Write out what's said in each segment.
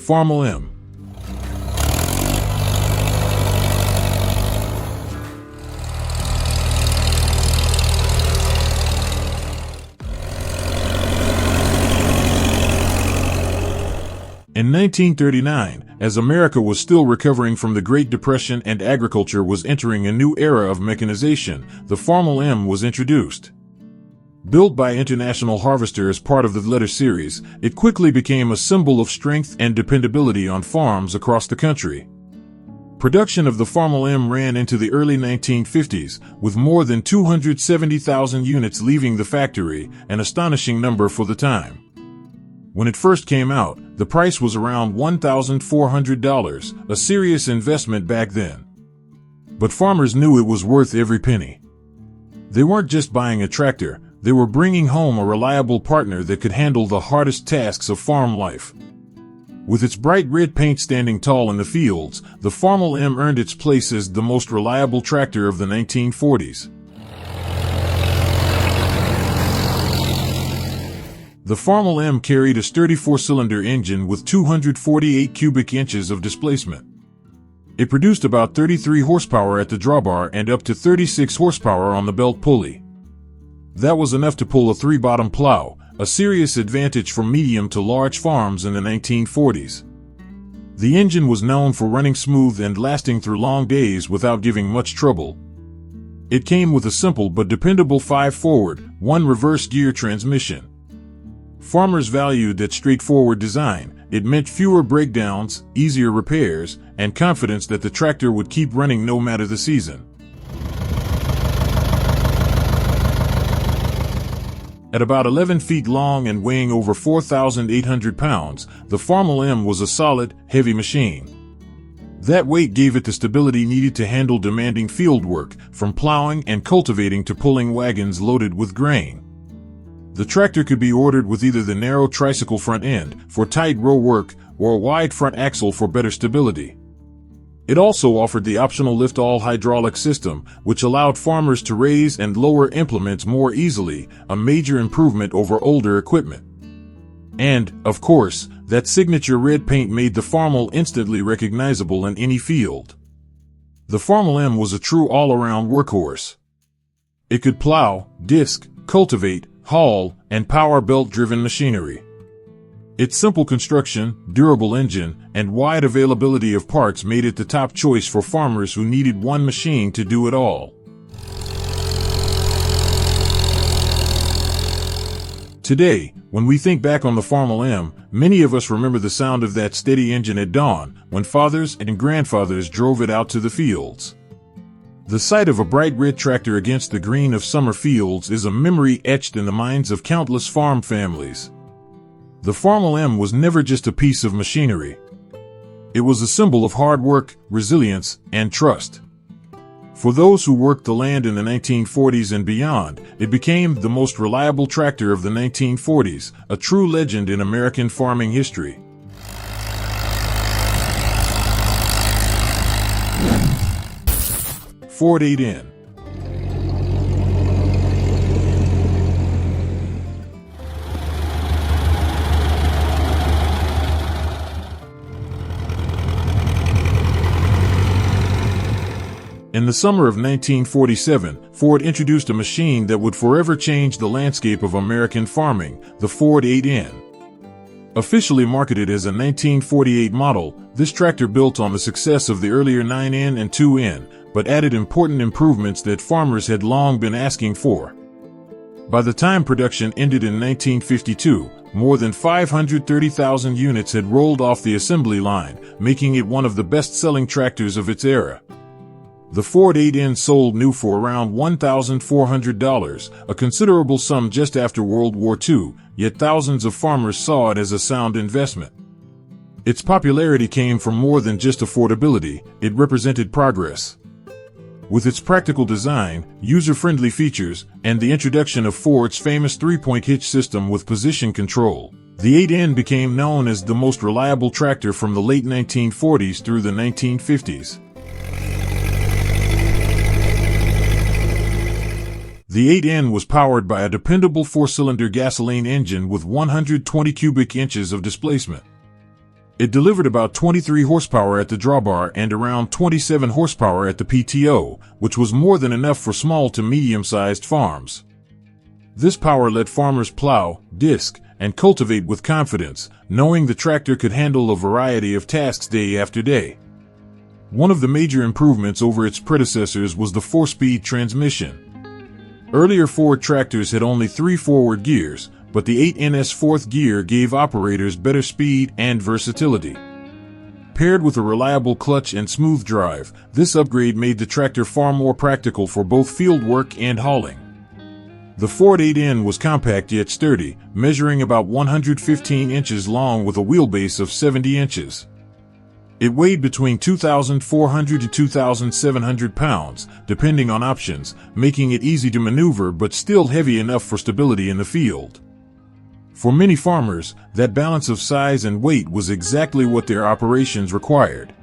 Farmall M. In 1939, as America was still recovering from the Great Depression and agriculture was entering a new era of mechanization, the Farmall M was introduced. Built by International Harvester as part of the letter series, it quickly became a symbol of strength and dependability on farms across the country. Production of the Farmall M ran into the early 1950s, with more than 270,000 units leaving the factory, an astonishing number for the time. When it first came out, the price was around $1,400, a serious investment back then. But farmers knew it was worth every penny. They weren't just buying a tractor, they were bringing home a reliable partner that could handle the hardest tasks of farm life. With its bright red paint standing tall in the fields, the Farmall M earned its place as the most reliable tractor of the 1940s. The Farmall M carried a sturdy four-cylinder engine with 248 cubic inches of displacement. It produced about 33 horsepower at the drawbar and up to 36 horsepower on the belt pulley. That was enough to pull a three-bottom plow, a serious advantage for medium to large farms in the 1940s. The engine was known for running smooth and lasting through long days without giving much trouble. It came with a simple but dependable 5-forward, 1-reverse gear transmission. Farmers valued that straightforward design. It meant fewer breakdowns, easier repairs, and confidence that the tractor would keep running no matter the season. At about 11 feet long and weighing over 4,800 pounds, the Farmall M was a solid, heavy machine. That weight gave it the stability needed to handle demanding field work, from plowing and cultivating to pulling wagons loaded with grain. The tractor could be ordered with either the narrow tricycle front end for tight row work or a wide front axle for better stability. It also offered the optional lift-all hydraulic system, which allowed farmers to raise and lower implements more easily, a major improvement over older equipment. And, of course, that signature red paint made the Farmall instantly recognizable in any field. The Farmall M was a true all-around workhorse. It could plow, disc, cultivate, haul, and power belt-driven machinery. Its simple construction, durable engine, and wide availability of parts made it the top choice for farmers who needed one machine to do it all. Today, when we think back on the Farmall M, many of us remember the sound of that steady engine at dawn, when fathers and grandfathers drove it out to the fields. The sight of a bright red tractor against the green of summer fields is a memory etched in the minds of countless farm families. The Farmall M was never just a piece of machinery. It was a symbol of hard work, resilience, and trust. For those who worked the land in the 1940s and beyond, it became the most reliable tractor of the 1940s, a true legend in American farming history. Ford 8N. In the summer of 1947, Ford introduced a machine that would forever change the landscape of American farming, the Ford 8N. Officially marketed as a 1948 model, this tractor built on the success of the earlier 9N and 2N, but added important improvements that farmers had long been asking for. By the time production ended in 1952, more than 530,000 units had rolled off the assembly line, making it one of the best-selling tractors of its era. The Ford 8N sold new for around $1,400, a considerable sum just after World War II, yet thousands of farmers saw it as a sound investment. Its popularity came from more than just affordability, it represented progress. With its practical design, user-friendly features, and the introduction of Ford's famous three-point hitch system with position control, the 8N became known as the most reliable tractor from the late 1940s through the 1950s. The 8N was powered by a dependable four-cylinder gasoline engine with 120 cubic inches of displacement. It delivered about 23 horsepower at the drawbar and around 27 horsepower at the PTO, which was more than enough for small to medium-sized farms. This power let farmers plow, disc, and cultivate with confidence, knowing the tractor could handle a variety of tasks day after day. One of the major improvements over its predecessors was the 4-speed transmission. Earlier Ford tractors had only 3 forward gears, but the 8N's fourth gear gave operators better speed and versatility. Paired with a reliable clutch and smooth drive, this upgrade made the tractor far more practical for both field work and hauling. The Ford 8N was compact yet sturdy, measuring about 115 inches long with a wheelbase of 70 inches. It weighed between 2,400 to 2,700 pounds, depending on options, making it easy to maneuver but still heavy enough for stability in the field. For many farmers, that balance of size and weight was exactly what their operations required.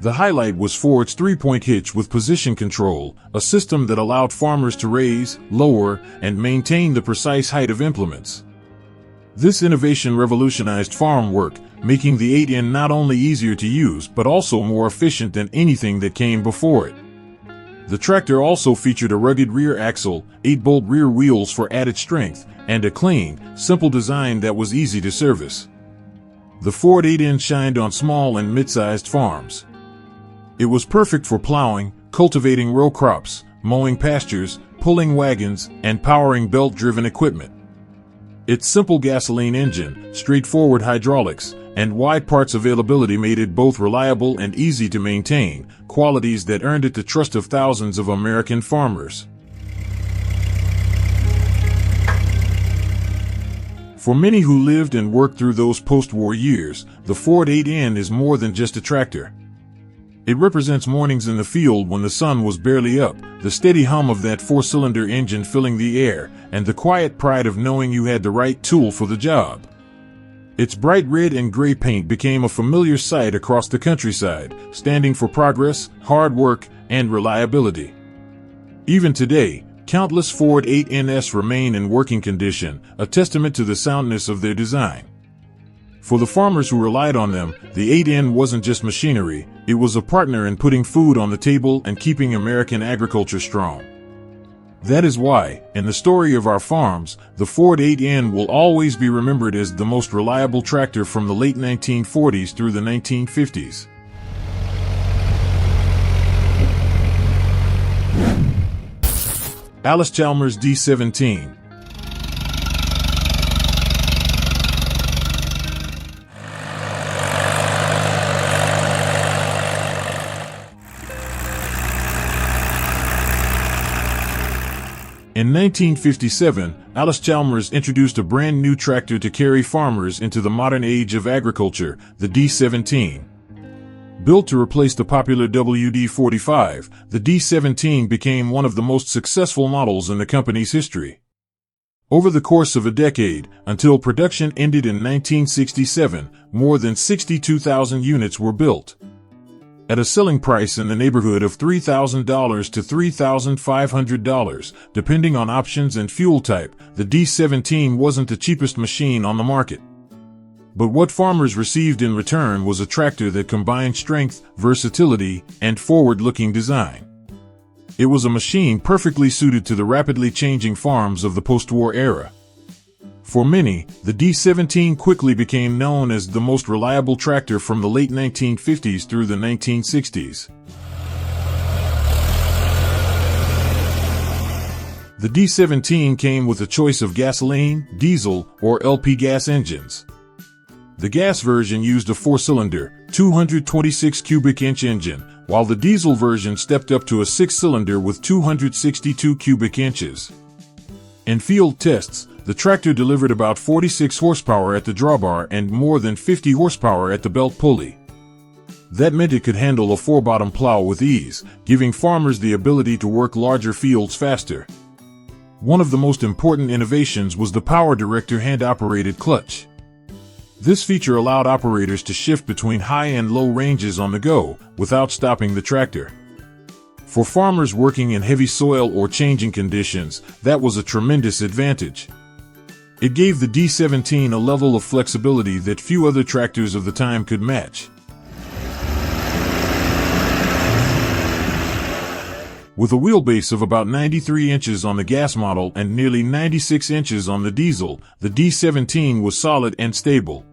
The highlight was Ford's 3-point hitch with position control, a system that allowed farmers to raise, lower, and maintain the precise height of implements. This innovation revolutionized farm work, making the 8N not only easier to use but also more efficient than anything that came before it. The tractor also featured a rugged rear axle, 8-bolt rear wheels for added strength, and a clean, simple design that was easy to service. The Ford 8N shined on small and mid-sized farms. It was perfect for plowing, cultivating row crops, mowing pastures, pulling wagons, and powering belt-driven equipment. Its simple gasoline engine, straightforward hydraulics, and wide parts availability made it both reliable and easy to maintain, qualities that earned it the trust of thousands of American farmers. For many who lived and worked through those post-war years, the Ford 8N is more than just a tractor. It represents mornings in the field when the sun was barely up, the steady hum of that 4-cylinder engine filling the air, and the quiet pride of knowing you had the right tool for the job. Its bright red and gray paint became a familiar sight across the countryside, standing for progress, hard work, and reliability. Even today, countless Ford 8Ns remain in working condition, a testament to the soundness of their design. For the farmers who relied on them, the 8N wasn't just machinery, it was a partner in putting food on the table and keeping American agriculture strong. That is why, in the story of our farms, the Ford 8N will always be remembered as the most reliable tractor from the late 1940s through the 1950s. Allis-Chalmers D17. In 1957, Allis-Chalmers introduced a brand new tractor to carry farmers into the modern age of agriculture, the D17. Built to replace the popular WD-45, the D17 became one of the most successful models in the company's history. Over the course of a decade, until production ended in 1967, more than 62,000 units were built. At a selling price in the neighborhood of $3,000 to $3,500, depending on options and fuel type, the D17 wasn't the cheapest machine on the market. But what farmers received in return was a tractor that combined strength, versatility, and forward-looking design. It was a machine perfectly suited to the rapidly changing farms of the post-war era. For many, the D17 quickly became known as the most reliable tractor from the late 1950s through the 1960s. The D17 came with a choice of gasoline, diesel, or LP gas engines. The gas version used a 4-cylinder, 226 cubic inch engine, while the diesel version stepped up to a 6-cylinder with 262 cubic inches. In field tests, the tractor delivered about 46 horsepower at the drawbar and more than 50 horsepower at the belt pulley. That meant it could handle a 4-bottom plow with ease, giving farmers the ability to work larger fields faster. One of the most important innovations was the Power Director hand-operated clutch. This feature allowed operators to shift between high and low ranges on the go, without stopping the tractor. For farmers working in heavy soil or changing conditions, that was a tremendous advantage. It gave the D17 a level of flexibility that few other tractors of the time could match. With a wheelbase of about 93 inches on the gas model and nearly 96 inches on the diesel, the D17 was solid and stable.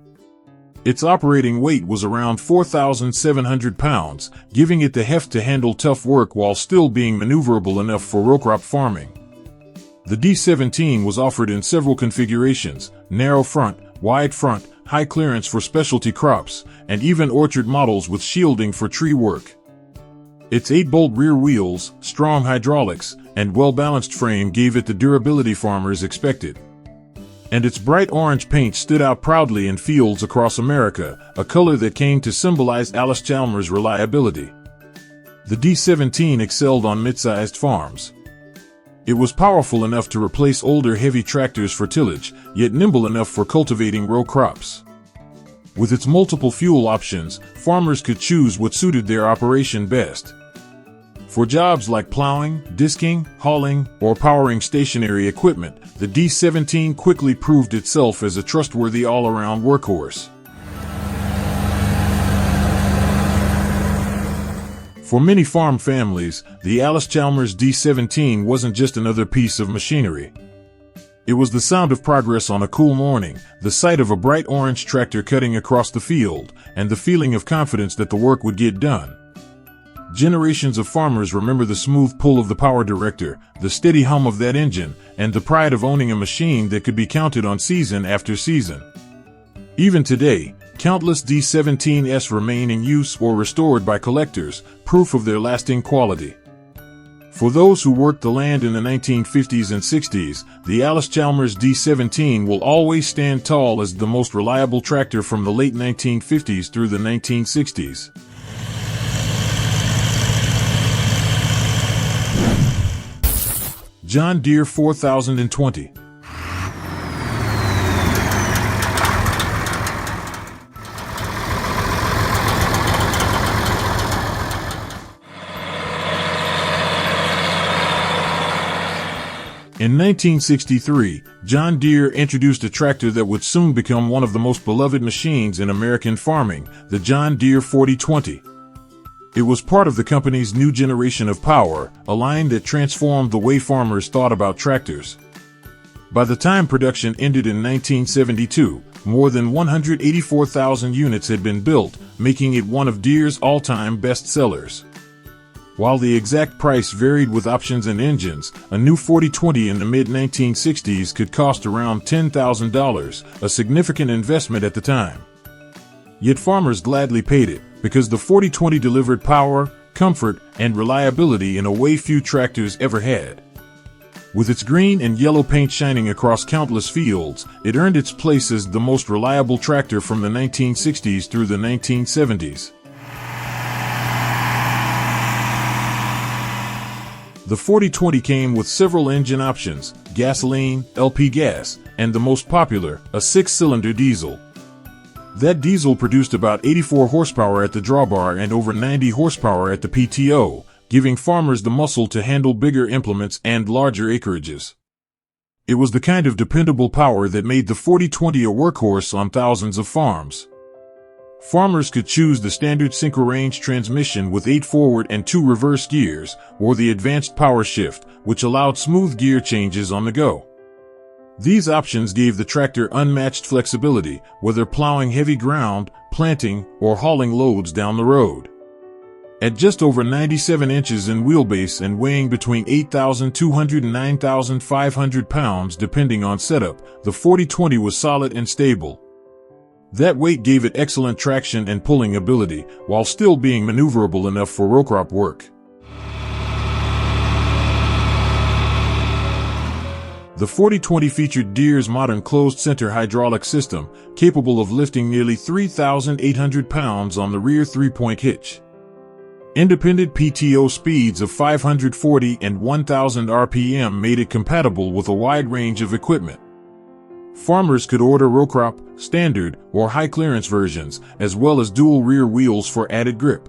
Its operating weight was around 4,700 pounds, giving it the heft to handle tough work while still being maneuverable enough for row crop farming. The D17 was offered in several configurations: narrow front, wide front, high clearance for specialty crops, and even orchard models with shielding for tree work. Its 8-bolt rear wheels, strong hydraulics, and well-balanced frame gave it the durability farmers expected. And its bright orange paint stood out proudly in fields across America, a color that came to symbolize Allis-Chalmers' reliability. The D17 excelled on mid-sized farms. It was powerful enough to replace older heavy tractors for tillage, yet nimble enough for cultivating row crops. With its multiple fuel options, farmers could choose what suited their operation best. For jobs like plowing, disking, hauling, or powering stationary equipment, the D17 quickly proved itself as a trustworthy all-around workhorse. For many farm families, the Allis-Chalmers D17 wasn't just another piece of machinery. It was the sound of progress on a cool morning, the sight of a bright orange tractor cutting across the field, and the feeling of confidence that the work would get done. Generations of farmers remember the smooth pull of the power director, the steady hum of that engine, and the pride of owning a machine that could be counted on season after season. Even today, countless D17s remain in use or restored by collectors, proof of their lasting quality. For those who worked the land in the 1950s and 60s, the Allis-Chalmers D17 will always stand tall as the most reliable tractor from the late 1950s through the 1960s. John Deere 4020. In 1963, John Deere introduced a tractor that would soon become one of the most beloved machines in American farming, the John Deere 4020. It was part of the company's new generation of power, a line that transformed the way farmers thought about tractors. By the time production ended in 1972, more than 184,000 units had been built, making it one of Deere's all-time best sellers. While the exact price varied with options and engines, a new 4020 in the mid-1960s could cost around $10,000, a significant investment at the time. Yet farmers gladly paid it, because the 4020 delivered power, comfort, and reliability in a way few tractors ever had. With its green and yellow paint shining across countless fields, it earned its place as the most reliable tractor from the 1960s through the 1970s. The 4020 came with several engine options: gasoline, LP gas, and the most popular, a 6-cylinder diesel. That diesel produced about 84 horsepower at the drawbar and over 90 horsepower at the PTO, giving farmers the muscle to handle bigger implements and larger acreages. It was the kind of dependable power that made the 4020 a workhorse on thousands of farms. Farmers could choose the standard synchro-range transmission with 8 forward and 2 reverse gears, or the advanced power shift, which allowed smooth gear changes on the go. These options gave the tractor unmatched flexibility, whether plowing heavy ground, planting, or hauling loads down the road. At just over 97 inches in wheelbase and weighing between 8,200 and 9,500 pounds depending on setup, the 4020 was solid and stable. That weight gave it excellent traction and pulling ability, while still being maneuverable enough for row crop work. The 4020 featured Deere's modern closed-center hydraulic system, capable of lifting nearly 3,800 pounds on the rear 3-point hitch. Independent PTO speeds of 540 and 1,000 RPM made it compatible with a wide range of equipment. Farmers could order row crop, standard, or high-clearance versions, as well as dual rear wheels for added grip.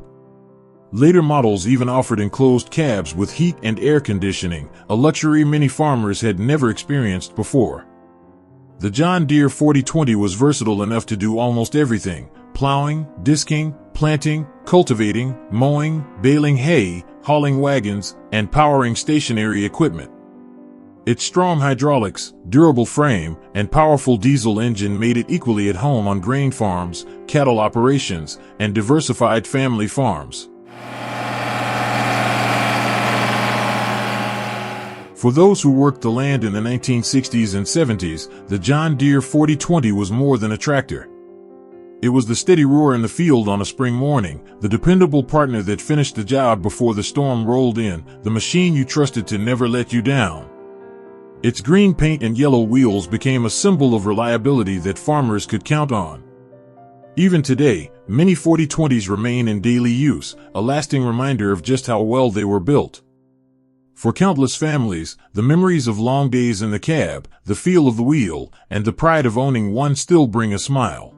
Later models even offered enclosed cabs with heat and air conditioning, a luxury many farmers had never experienced before. The John Deere 4020 was versatile enough to do almost everything: plowing, disking, planting, cultivating, mowing, baling hay, hauling wagons, and powering stationary equipment. Its strong hydraulics, durable frame, and powerful diesel engine made it equally at home on grain farms, cattle operations, and diversified family farms. For those who worked the land in the 1960s and 70s, the John Deere 4020 was more than a tractor. It was the steady roar in the field on a spring morning, the dependable partner that finished the job before the storm rolled in, the machine you trusted to never let you down. Its green paint and yellow wheels became a symbol of reliability that farmers could count on. Even today, many 4020s remain in daily use, a lasting reminder of just how well they were built. For countless families, the memories of long days in the cab, the feel of the wheel, and the pride of owning one still bring a smile.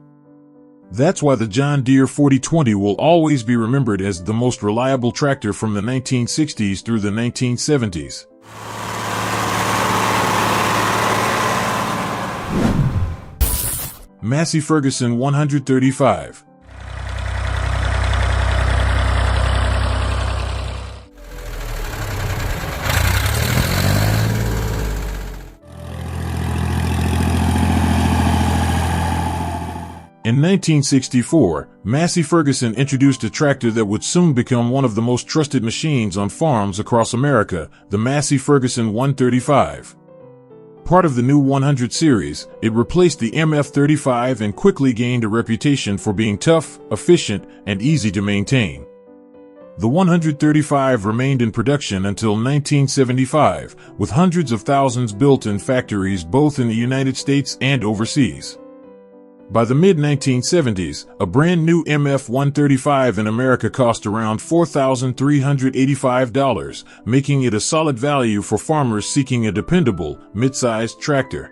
That's why the John Deere 4020 will always be remembered as the most reliable tractor from the 1960s through the 1970s. Massey Ferguson 135. In 1964, Massey Ferguson introduced a tractor that would soon become one of the most trusted machines on farms across America, the Massey Ferguson 135. Part of the new 100 series, it replaced the MF35 and quickly gained a reputation for being tough, efficient, and easy to maintain. The 135 remained in production until 1975, with hundreds of thousands built in factories both in the United States and overseas. By the mid-1970s, a brand new MF-135 in America cost around $4,385, making it a solid value for farmers seeking a dependable, mid-sized tractor.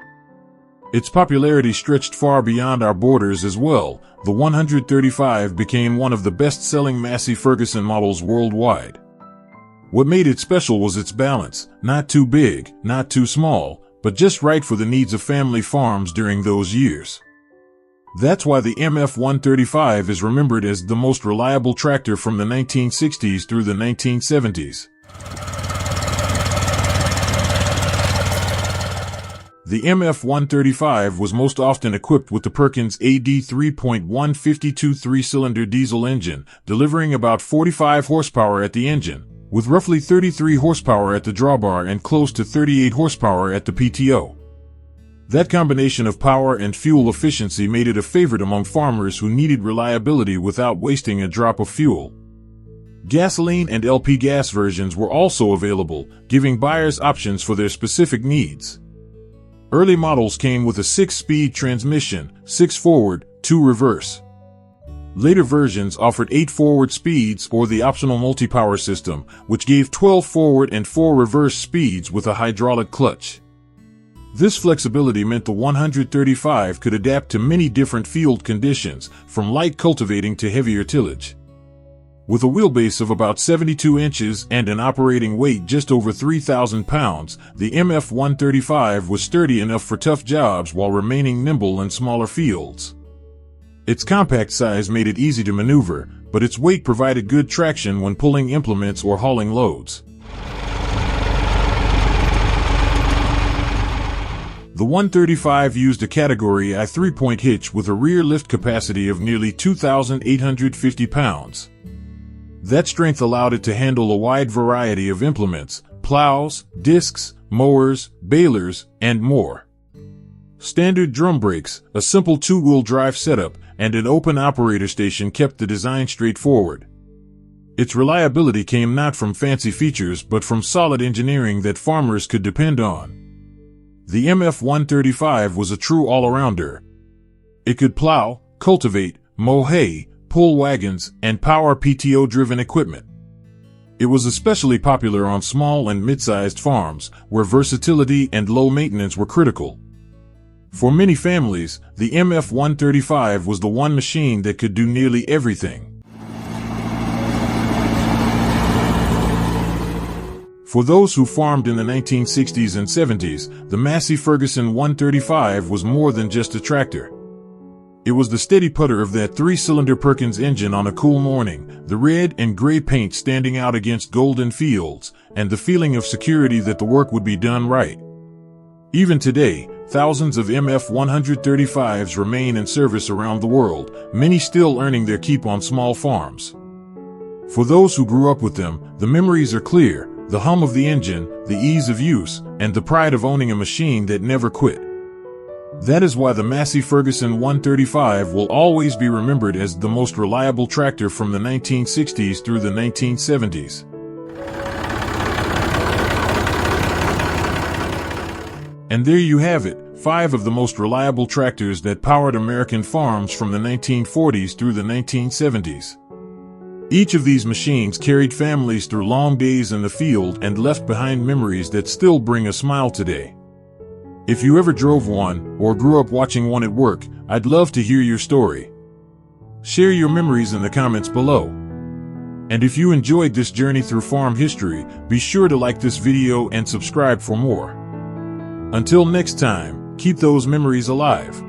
Its popularity stretched far beyond our borders as well. The 135 became one of the best-selling Massey Ferguson models worldwide. What made it special was its balance, not too big, not too small, but just right for the needs of family farms during those years. That's why the MF-135 is remembered as the most reliable tractor from the 1960s through the 1970s. The MF-135 was most often equipped with the Perkins AD 3.152 three-cylinder diesel engine, delivering about 45 horsepower at the engine, with roughly 33 horsepower at the drawbar and close to 38 horsepower at the PTO. That combination of power and fuel efficiency made it a favorite among farmers who needed reliability without wasting a drop of fuel. Gasoline and LP gas versions were also available, giving buyers options for their specific needs. Early models came with a 6-speed transmission, 6 forward, 2 reverse. Later versions offered 8 forward speeds or the optional multi-power system, which gave 12 forward and 4 reverse speeds with a hydraulic clutch. This flexibility meant the 135 could adapt to many different field conditions, from light cultivating to heavier tillage. With a wheelbase of about 72 inches and an operating weight just over 3,000 pounds, the MF-135 was sturdy enough for tough jobs while remaining nimble in smaller fields. Its compact size made it easy to maneuver, but its weight provided good traction when pulling implements or hauling loads. The 135 used a Category I 3-point hitch with a rear lift capacity of nearly 2,850 pounds. That strength allowed it to handle a wide variety of implements: plows, discs, mowers, balers, and more. Standard drum brakes, a simple 2-wheel drive setup, and an open operator station kept the design straightforward. Its reliability came not from fancy features but from solid engineering that farmers could depend on. The MF-135 was a true all-arounder. It could plow, cultivate, mow hay, pull wagons, and power PTO-driven equipment. It was especially popular on small and mid-sized farms, where versatility and low maintenance were critical. For many families, the MF-135 was the one machine that could do nearly everything. For those who farmed in the 1960s and 70s, the Massey Ferguson 135 was more than just a tractor. It was the steady putter of that 3-cylinder Perkins engine on a cool morning, the red and gray paint standing out against golden fields, and the feeling of security that the work would be done right. Even today, thousands of MF 135s remain in service around the world, many still earning their keep on small farms. For those who grew up with them, the memories are clear: the hum of the engine, the ease of use, and the pride of owning a machine that never quit. That is why the Massey Ferguson 135 will always be remembered as the most reliable tractor from the 1960s through the 1970s. And there you have it, 5 of the most reliable tractors that powered American farms from the 1940s through the 1970s. Each of these machines carried families through long days in the field and left behind memories that still bring a smile today. If you ever drove one, or grew up watching one at work, I'd love to hear your story. Share your memories in the comments below. And if you enjoyed this journey through farm history, be sure to like this video and subscribe for more. Until next time, keep those memories alive.